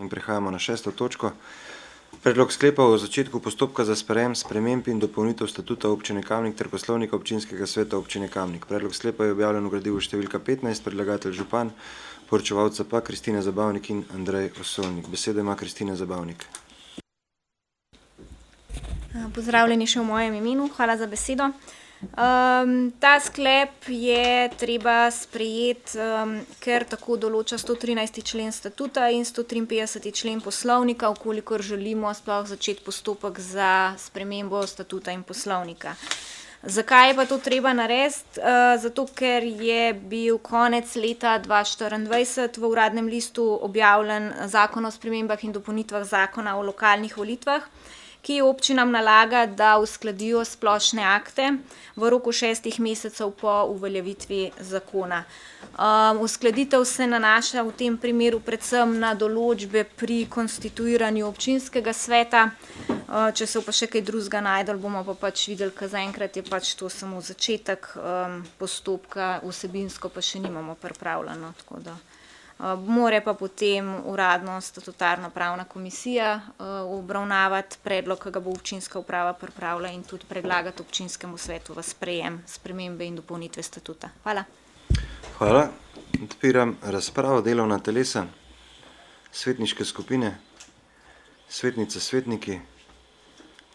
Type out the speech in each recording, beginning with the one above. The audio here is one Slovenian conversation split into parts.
In prehajamo na 6. točko. Predlog sklepa o začetku postopka za sprejem sprememb in dopolnitev statuta občine Kamnik ter poslovnika občinskega sveta občine Kamnik. Predlog sklepa je objavljen v gradivu številka 15, predlagatelj župan, poročevalca pa Kristina Zabavnik in Andrej Osolnik. Besedo ima Kristina Zabavnik. Pozdravljeni še v mojem imenu, hvala za besedo. Ta sklep je treba sprejeti, ker tako določa 113. člen statuta in 153. člen poslovnika, vkolikor želimo sploh začeti postopek za spremembo statuta in poslovnika. Zakaj je pa to treba narediti? Zato, ker je bil konec leta 2024 v uradnem listu objavljen Zakon o spremembah in dopolnitvah Zakona o lokalnih volitvah, ki občinam nalaga, da uskladijo splošne akte v roku 6 mesecev po uveljavitvi zakona. Uskladitev se nanaša v tem primeru predvsem na določbe pri konstituiranju občinskega sveta. Če se pa še kaj drugega najdel, bomo pa pač videli, ker zaenkrat je pač to samo začetek postopka, vsebinsko pa še nimamo pripravljeno, tako da. More pa potem uradno statutarna pravna komisija obravnavati predlog, ki ga bo občinska uprava pripravila in tudi predlagati občinskemu svetu v sprejem spremembe in dopolnitve statuta. Hvala. Hvala. Odpiram razpravo, delovna telesa, svetniške skupine, svetnice, svetniki.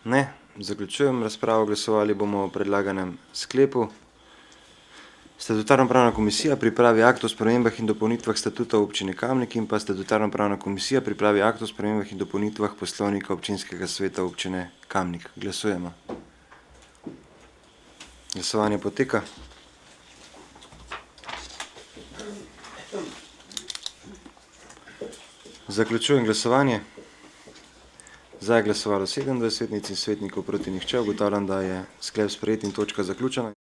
Ne, zaključujem razpravo, glasovali bomo o predlaganem sklepu. Statutarno-pravna komisija pripravi akt o spremembah in dopolnitvah statuta občine Kamnik in pa statutarno-pravna komisija pripravi akt o spremembah in dopolnitvah poslovnika občinskega sveta občine Kamnik. Glasujemo. Glasovanje poteka. Zaključujem glasovanje. Za je glasovalo 27 svetnic in svetnikov, proti nihče. Ugotavljam, da je sklep sprejet in točka zaključena.